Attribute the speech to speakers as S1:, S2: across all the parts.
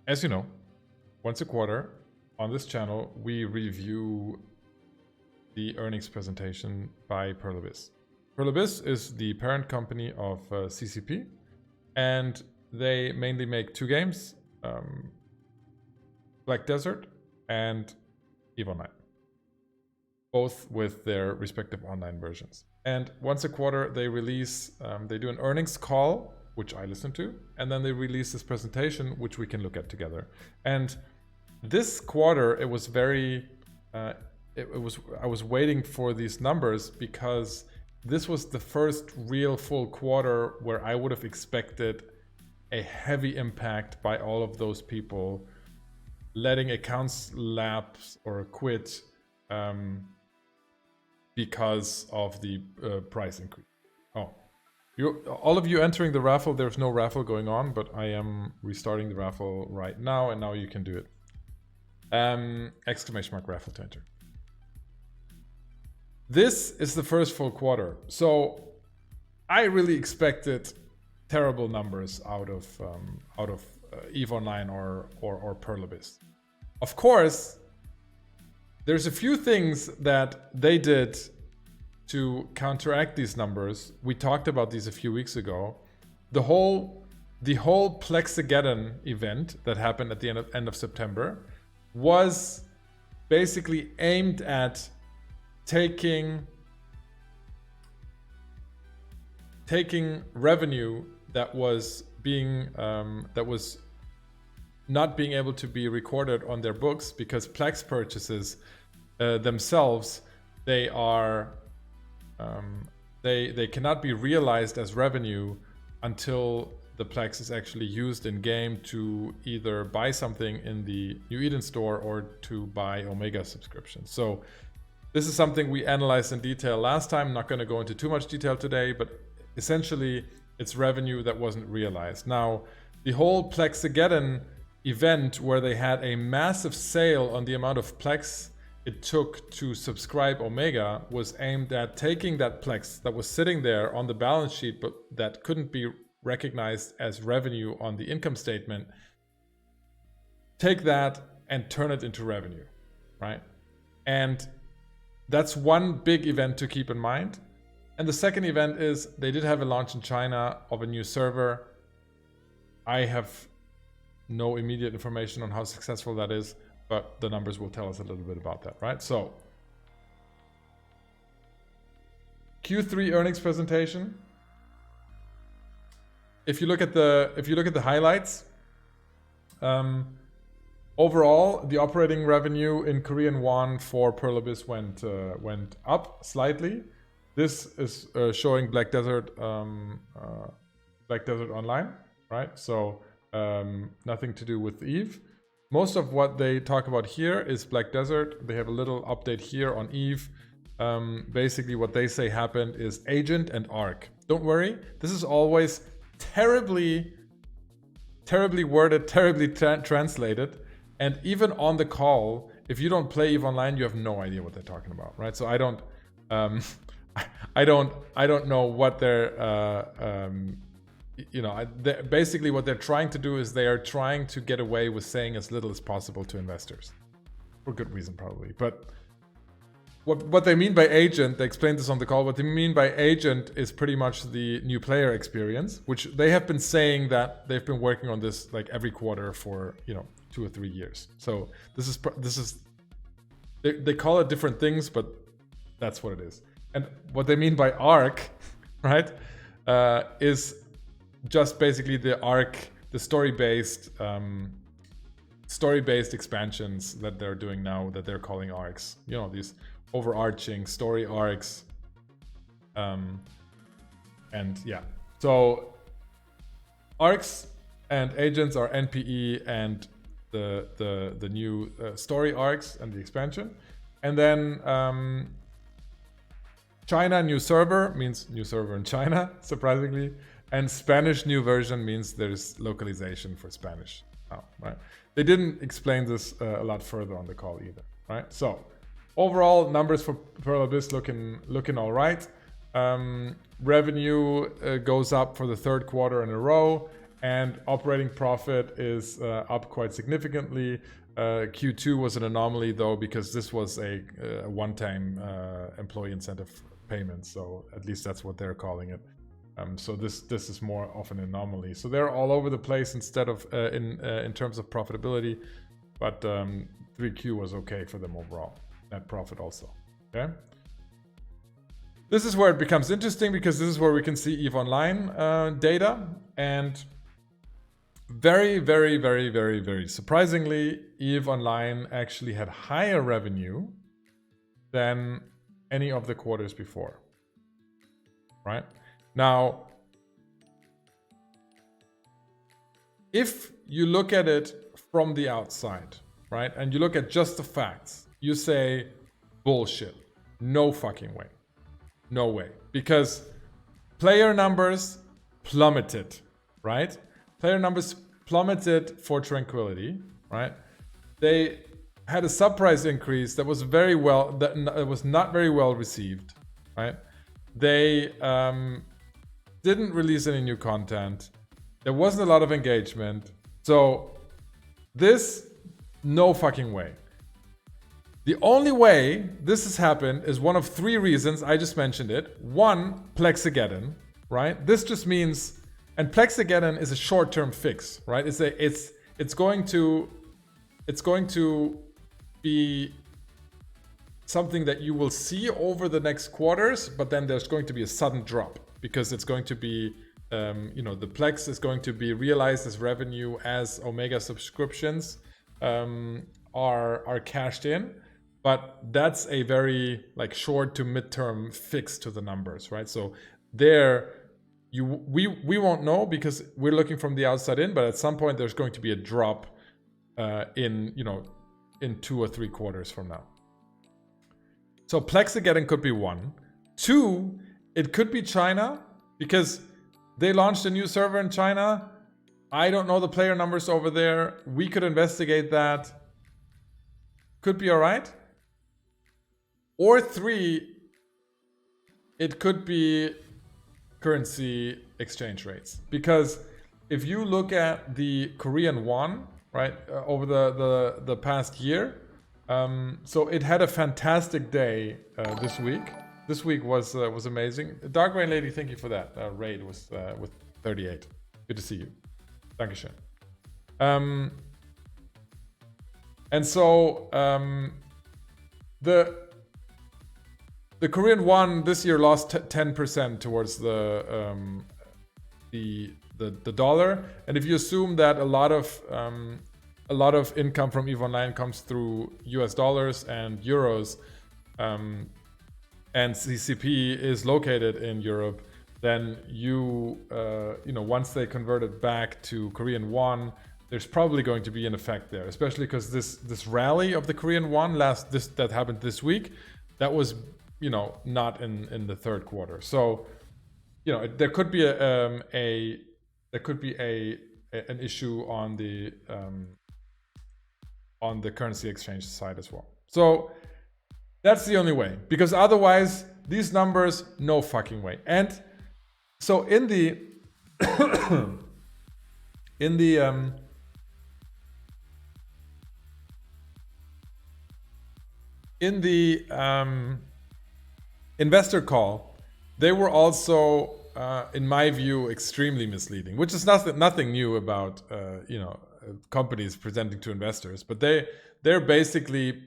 S1: As you know, once a quarter on this channel, we review the earnings presentation by Perlabyss. Perlabyss is the parent company of CCP, and they mainly make two games, Black Desert and EVE Online, both with their respective online versions. And once a quarter, they release, they do an earnings call, which I listen to, and then they release this presentation, which we can look at together. And this quarter, it was very, I was waiting for these numbers because this was the first real full quarter where I would have expected a heavy impact by all of those people letting accounts lapse or quit because of the price increase. Oh, all of you entering the raffle, there's no raffle going on, but I am restarting the raffle right now, and now you can do it. Exclamation mark raffle to enter. This is the first full quarter, so I really expected terrible numbers out of EVE Online or Perlabyss. Of course, there's a few things that they did to counteract these numbers. We talked about these a few weeks ago. The whole Plexigeddon event that happened at the end of September was basically aimed at taking revenue that was not being able to be recorded on their books, because Plex purchases themselves, they are they cannot be realized as revenue until the Plex is actually used in game to either buy something in the New Eden store or to buy Omega subscriptions. So this is something we analyzed in detail last time. I'm not going to go into too much detail today, but essentially it's revenue that wasn't realized. Now, the whole Plexigeddon event where they had a massive sale on the amount of Plex it took to subscribe Omega was aimed at taking that Plex that was sitting there on the balance sheet but that couldn't be recognized as revenue on the income statement, take that and turn it into revenue, right? And that's one big event to keep in mind. And the second event is they did have a launch in China of a new server. I have no immediate information on how successful that is, but the numbers will tell us a little bit about that, right? So Q3 earnings presentation. If you look at the highlights, overall the operating revenue in Korean won for Perlabyss went up slightly. This is showing Black Desert Online, right? So nothing to do with EVE. Most of what they talk about here is Black Desert. They have a little update here on EVE. Basically what they say happened is Agent and Arc. Don't worry, this is always terribly worded, terribly translated. And even on the call, if you don't play EVE Online, you have no idea what they're talking about, right? So I don't know what they're basically what they're trying to do is they are trying to get away with saying as little as possible to investors, for good reason probably. But what they mean by agent, they explained this on the call, what they mean by agent is pretty much the new player experience, which they have been saying that they've been working on this like every quarter for 2 or 3 years. So this is they call it different things, but that's what it is. And what they mean by arc, right, is just basically the arc, the story-based expansions that they're doing now that they're calling arcs. These overarching story arcs. And yeah, so arcs and agents are NPE and the new story arcs and the expansion. And then China new server means new server in China, surprisingly. And Spanish new version means there's localization for Spanish now, right? They didn't explain this a lot further on the call either, right? So overall numbers for Perlabyss looking all right. Revenue goes up for the third quarter in a row, And operating profit is up quite significantly. Q2 was an anomaly though, because this was a one-time employee incentive payment. So at least that's what they're calling it. So this is more of an anomaly. So they're all over the place instead of in terms of profitability, but 3Q was okay for them overall. Net profit also. Okay. This is where it becomes interesting, because this is where we can see EVE Online data, and very, very, very, very, very surprisingly, EVE Online actually had higher revenue than any of the quarters before. Right? Now, if you look at it from the outside, right, and you look at just the facts, you say, bullshit. No fucking way. No way. Because player numbers plummeted, right? Player numbers plummeted for Tranquility, right? They had a sub price increase that was that was not very well received, right? They didn't release any new content. There wasn't a lot of engagement. So this, no fucking way. The only way this has happened is one of three reasons. I just mentioned it. One, Plexigeddon, right? This just means, and Plexigeddon is a short-term fix, right? It's going to be something that you will see over the next quarters, but then there's going to be a sudden drop, because it's going to be, the Plex is going to be realized as revenue as Omega subscriptions are cashed in. But that's a very short to midterm fix to the numbers, right? So there, we won't know, because we're looking from the outside in. But at some point, there's going to be a drop in 2 or 3 quarters from now. So Plexigeddon could be one. 2, it could be China, because they launched a new server in China. I don't know the player numbers over there. We could investigate that. Could be all right. Or 3, it could be currency exchange rates. Because if you look at the Korean won, right, over the past year, so it had a fantastic day this week. This week was amazing. Dark Rain Lady, thank you for that. Raid was with 38. Good to see you. Dankeschön. And so the Korean won this year lost 10% towards the dollar, and if you assume that a lot of income from EVE Online comes through US dollars and euros, and CCP is located in Europe, then once they convert it back to Korean won, there's probably going to be an effect there, especially because this rally of the Korean won that happened this week, that was not in the third quarter. So there could be an issue on the currency exchange side as well. So that's the only way, because otherwise these numbers, no fucking way. And so in the investor call, they were also, in my view, extremely misleading, which is nothing new about companies presenting to investors. But they're basically,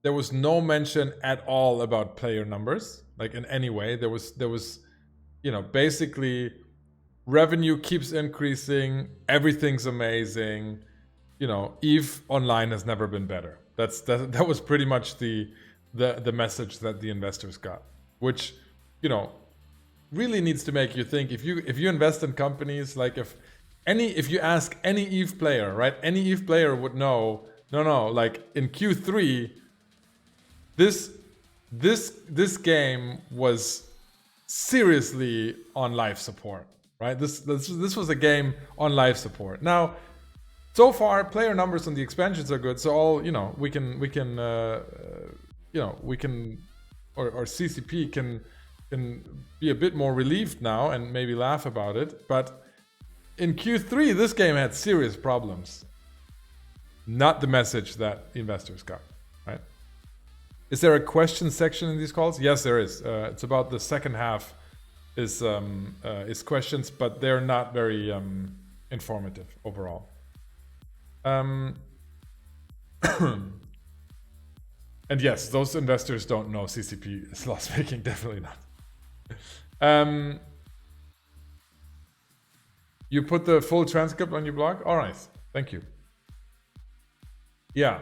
S1: there was no mention at all about player numbers, in any way. There was basically revenue keeps increasing, everything's amazing. EVE Online has never been better. That was pretty much the message that the investors got, which really needs to make you think. If you invest in companies, if you ask any EVE player, right, any EVE player would know, no, in Q3, this game was seriously on life support, right? This was a game on life support. Now, so far, player numbers on the expansions are good. So all we can or CCP can be a bit more relieved now and maybe laugh about it. But in Q3, this game had serious problems. Not the message that investors got, right? Is there a question section in these calls? Yes, there is. It's about the second half is questions, but they're not very informative overall. And yes, those investors don't know CCP is loss making, definitely not. You put the full transcript on your blog? All right, thank you. Yeah.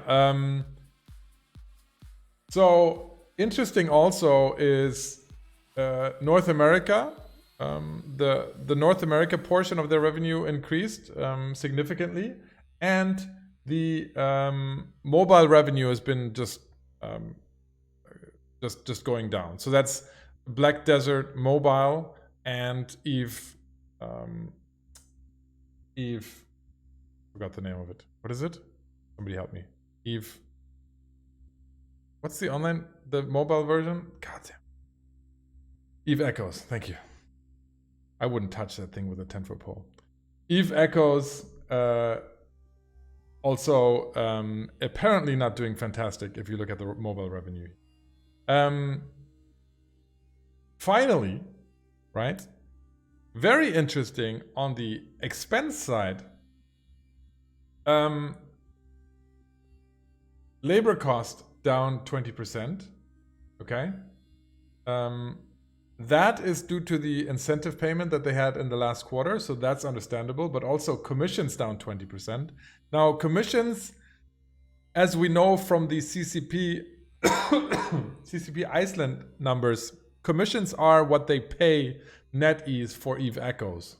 S1: So interesting also is North America. The North America portion of their revenue increased significantly, and the mobile revenue has been just going down. So that's Black Desert Mobile and Eve. Eve, forgot the name of it. What is it? Somebody help me. Eve. What's the mobile version? God damn. Eve Echoes. Thank you. I wouldn't touch that thing with a 10-foot pole. Eve Echoes also apparently not doing fantastic if you look at the mobile revenue. Finally, right? Very interesting on the expense side. Labor cost down 20%. Okay. That is due to the incentive payment that they had in the last quarter, so that's understandable, but also commissions down 20%. Now, commissions, as we know from the CCP CCP Iceland numbers, commissions are what they pay NetEase for Eve Echoes.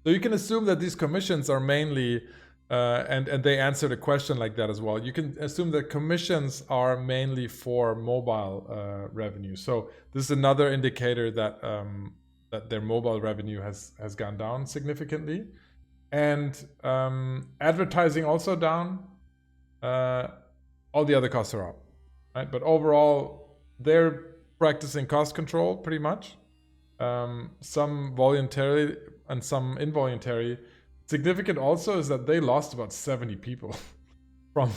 S1: So you can assume that these commissions are mainly, and they answered a question like that as well. You can assume that commissions are mainly for mobile revenue. So this is another indicator that that their mobile revenue has gone down significantly, and advertising also down. All the other costs are up, right? But overall, they're practicing cost control pretty much. Some voluntarily and some involuntary. Significant also is that they lost about 70 people from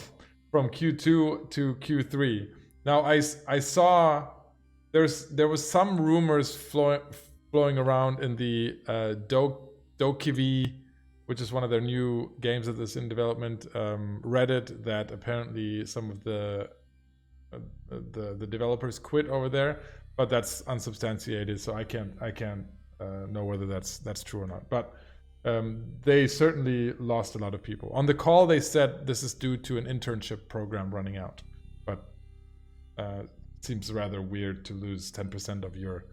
S1: Q2 to Q3. Now I saw there was some rumors flowing around in the Dokivi, which is one of their new games that is in development, Reddit, that apparently some of the developers quit over there, but that's unsubstantiated, so I can't know whether that's true or not. But they certainly lost a lot of people. On the call, they said this is due to an internship program running out, but seems rather weird to lose 10% of your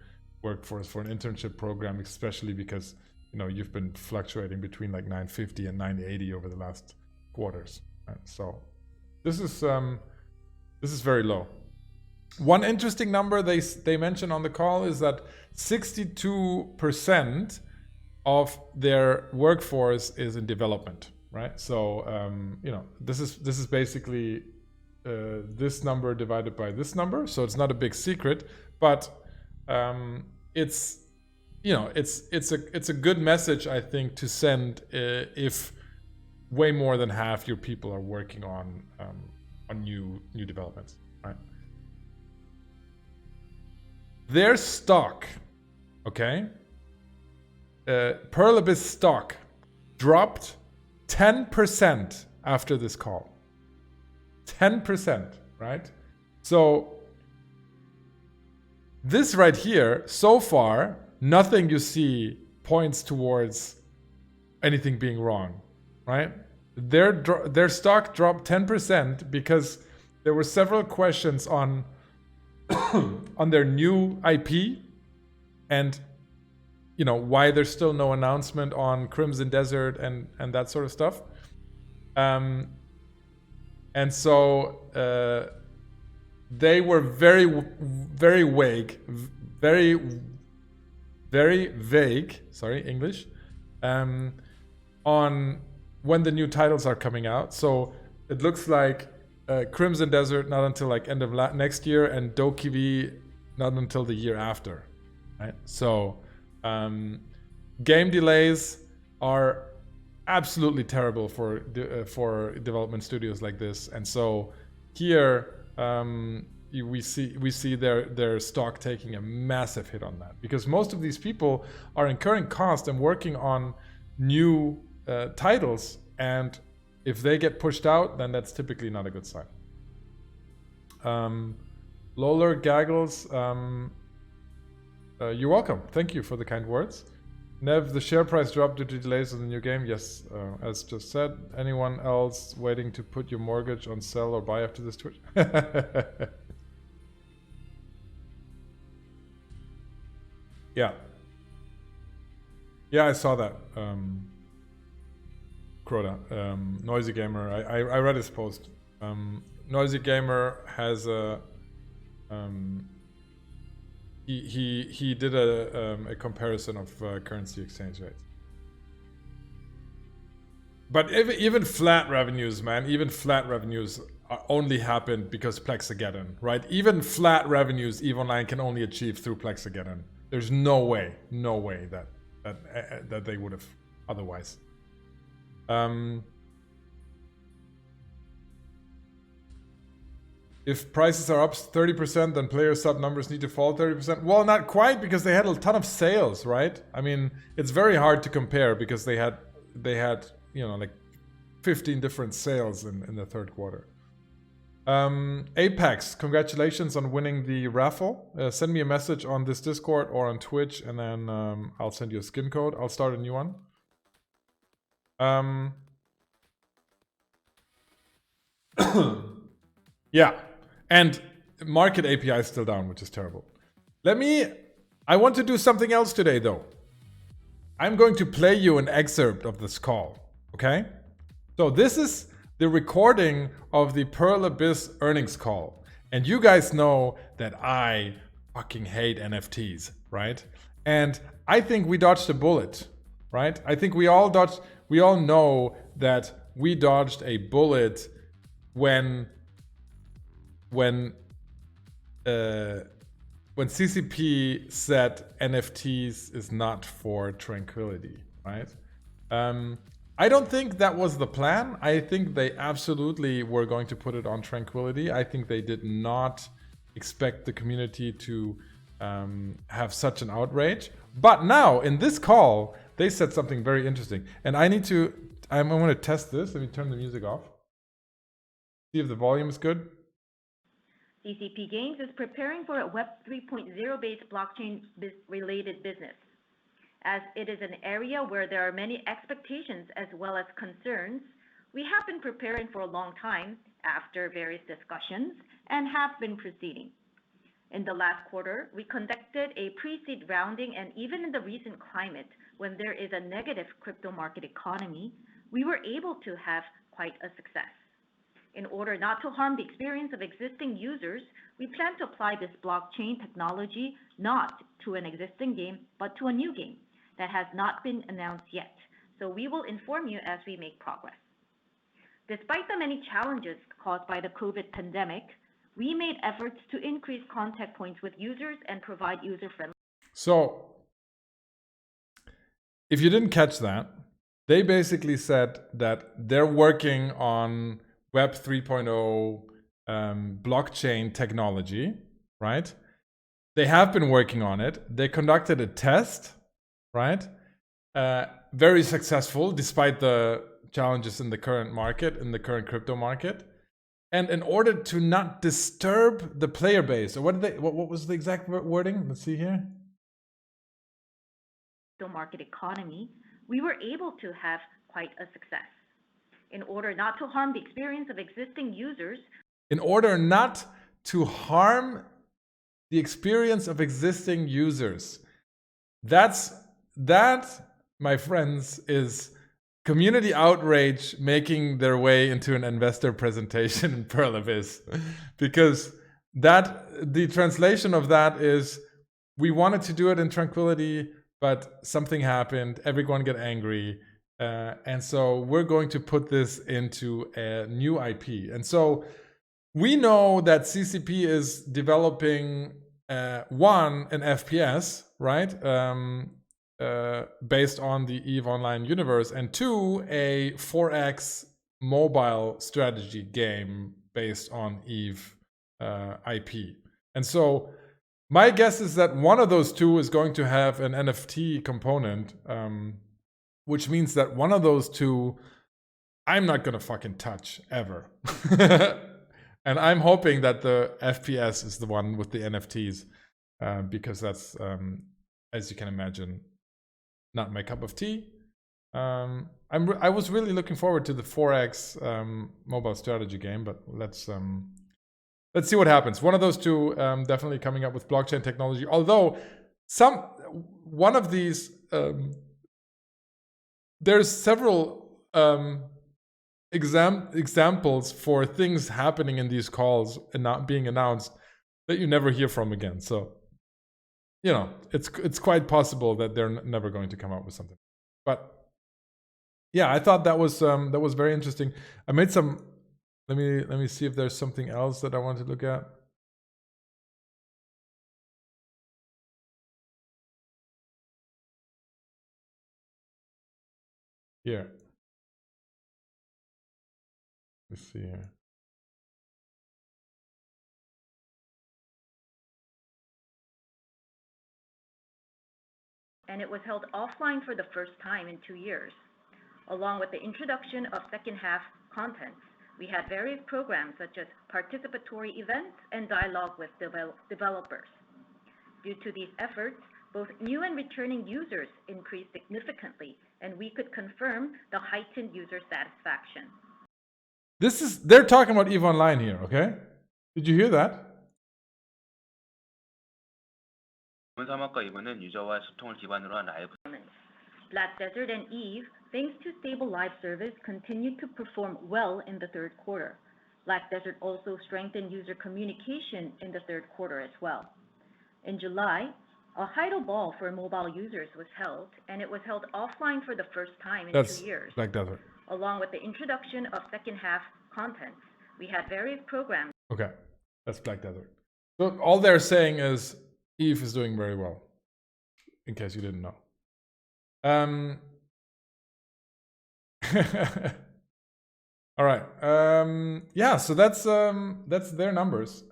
S1: workforce for an internship program, especially because you've been fluctuating between like 950 and 980 over the last quarters. Right? So this is very low. One interesting number they mentioned on the call is that 62% of their workforce is in development, right? So this is basically this number divided by this number, so it's not a big secret, but it's a good message, I think, to send if way more than half your people are working on new developments, right? Their stock, okay, Pearl Abyss stock dropped 10% after this call. 10%, right? So this right here, so far, nothing you see points towards anything being wrong, right? Their stock dropped 10% because there were several questions on on their new IP, and why there's still no announcement on Crimson Desert and that sort of stuff. And so they were very vague, very vague. Sorry, English. On when the new titles are coming out. So it looks like Crimson Desert not until like end of next year, and Dokivi not until the year after, right? So game delays, are absolutely terrible for development studios like this. And so here we see their stock taking a massive hit on that, because most of these people are incurring cost and working on new titles, and if they get pushed out, then that's typically not a good sign. Loler Gaggles, you're welcome. Thank you for the kind words. Nev, the share price dropped due to delays in the new game. Yes, as just said. Anyone else waiting to put your mortgage on sell or buy after this Twitch? Yeah. Yeah, I saw that. Crota. Noisy Gamer. I read his post. Noisy Gamer has a... He did a comparison of currency exchange rates. But even flat revenues, man, even flat revenues only happened because Plexageddon, right? Even flat revenues, EVE Online can only achieve through Plexageddon. There's no way that they would have otherwise. If prices are up 30%, then player sub numbers need to fall 30%. Well, not quite, because they had a ton of sales, right? I mean, it's very hard to compare because they had like 15 different sales in the third quarter. Apex, congratulations on winning the raffle. Send me a message on this Discord or on Twitch, and then I'll send you a skin code. I'll start a new one. Yeah. And market API is still down, which is terrible. I want to do something else today, though. I'm going to play you an excerpt of this call, okay? So this is the recording of the Pearl Abyss earnings call. And you guys know that I fucking hate NFTs, right? And I think we dodged a bullet, right? I think we all know that we dodged a bullet when CCP said NFTs is not for tranquility, right? I don't think that was the plan. I think they absolutely were going to put it on tranquility. I think they did not expect the community to have such an outrage. But now, in this call, they said something very interesting. And I'm going to test this. Let me turn the music off. See if the volume is good.
S2: CCP Games is preparing for a Web 3.0 based blockchain-related business. As it is an area where there are many expectations as well as concerns, we have been preparing for a long time after various discussions and have been proceeding. In the last quarter, we conducted a pre-seed rounding, and even in the recent climate, when there is a negative crypto market economy, we were able to have quite a success. In order not to harm the experience of existing users, we plan to apply this blockchain technology not to an existing game, but to a new game that has not been announced yet. So we will inform you as we make progress. Despite the many challenges caused by the COVID pandemic, we made efforts to increase contact points with users and provide user-friendly.
S1: So, if you didn't catch that, they basically said that they're working on Web 3.0 blockchain technology, right? They have been working on it. They conducted a test, right? Very successful despite the challenges in the current market, in the current crypto market. And in order to not disturb the player base, or what was the exact wording? Let's see here.
S2: The market economy, we were able to have quite a success. In order not to harm the experience of existing users.
S1: In order not to harm the experience of existing users. That, my friends, is community outrage making their way into an investor presentation in Pearl Abyss. Because the translation of that is, we wanted to do it in tranquility, but something happened, everyone got angry. And so we're going to put this into a new IP. And so we know that CCP is developing an FPS, right? based on the EVE Online universe, and 2, a 4X mobile strategy game based on EVE IP. And so my guess is that one of those 2 is going to have an NFT component, which means that one of those 2 I'm not gonna fucking touch ever. And I'm hoping that the FPS is the one with the NFTs, because that's, as you can imagine, not my cup of tea. I was really looking forward to the 4X mobile strategy game, but let's see what happens. One of those 2 definitely coming up with blockchain technology. Although one of these, there's several examples for things happening in these calls and not being announced that you never hear from again. So, you know, it's quite possible that they're never going to come out with something. But yeah, I thought that was very interesting. I made some. Let me see if there's something else that I want to look at. Here. Let's see here.
S2: And it was held offline for the first time in 2 years. Along with the introduction of second half contents, we had various programs such as participatory events and dialogue with developers. Due to these efforts, both new and returning users increased significantly, and we could confirm the heightened user satisfaction.
S1: They're talking about EVE Online here, okay? Did you hear that?
S2: Black Desert and EVE, thanks to stable live service, continued to perform well in the third quarter. Black Desert also strengthened user communication in the third quarter as well. In July, a Heidel Ball for mobile users was held, and it was held offline for the first time in 2 years.
S1: Black Desert.
S2: Along with the introduction of second half contents, we had various programs.
S1: Okay, that's Black Desert. So all they're saying is EVE is doing very well, in case you didn't know. All right. Yeah, so that's their numbers.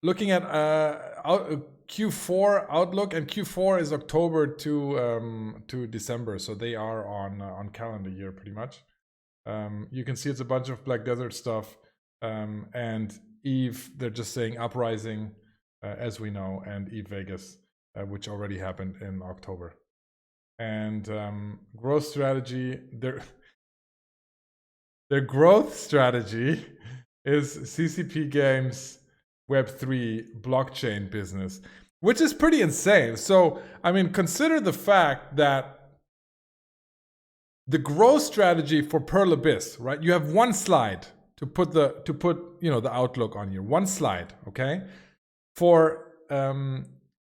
S1: Looking at Q4 outlook, and Q4 is October to December, so they are on calendar year pretty much. You can see it's a bunch of Black Desert stuff, and EVE, they're just saying Uprising, as we know, and EVE Vegas, which already happened in October. And growth strategy, their growth strategy is CCP Games Web3 blockchain business, which is pretty insane. So, I mean, consider the fact that the growth strategy for Pearl Abyss, right? You have one slide to put the outlook on here. One slide, okay? For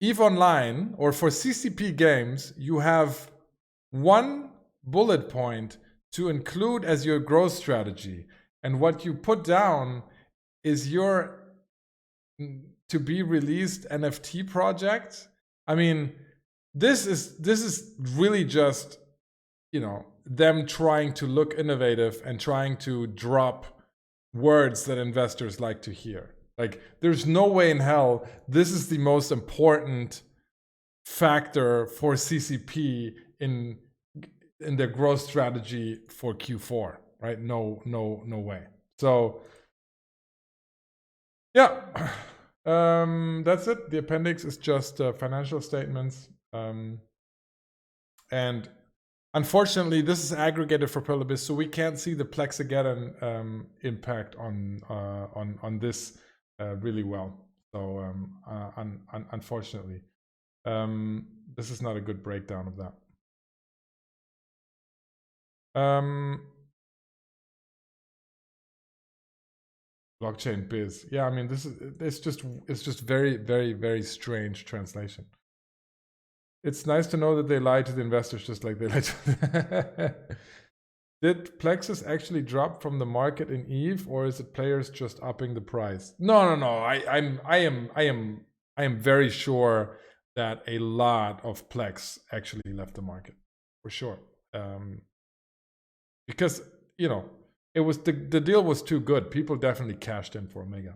S1: EVE Online or for CCP Games, you have one bullet point to include as your growth strategy, and what you put down is your to be released NFT project. I mean, this is really just, them trying to look innovative and trying to drop words that investors like to hear. Like, there's no way in hell this is the most important factor for CCP in their growth strategy for Q4, right? No way. So, yeah, that's it. The appendix is just financial statements, and unfortunately, this is aggregated for Pearl Abyss, so we can't see the Plexageddon impact on this really well. So, unfortunately, this is not a good breakdown of that. Blockchain biz. Yeah, I mean, it's just very, very, very strange translation. It's nice to know that they lie to the investors just like they lie to Did Plexus actually drop from the market in EVE, or is it players just upping the price? No. I am very sure that a lot of Plex actually left the market, for sure. Because, you know, it was the deal was too good. People definitely cashed in for Omega.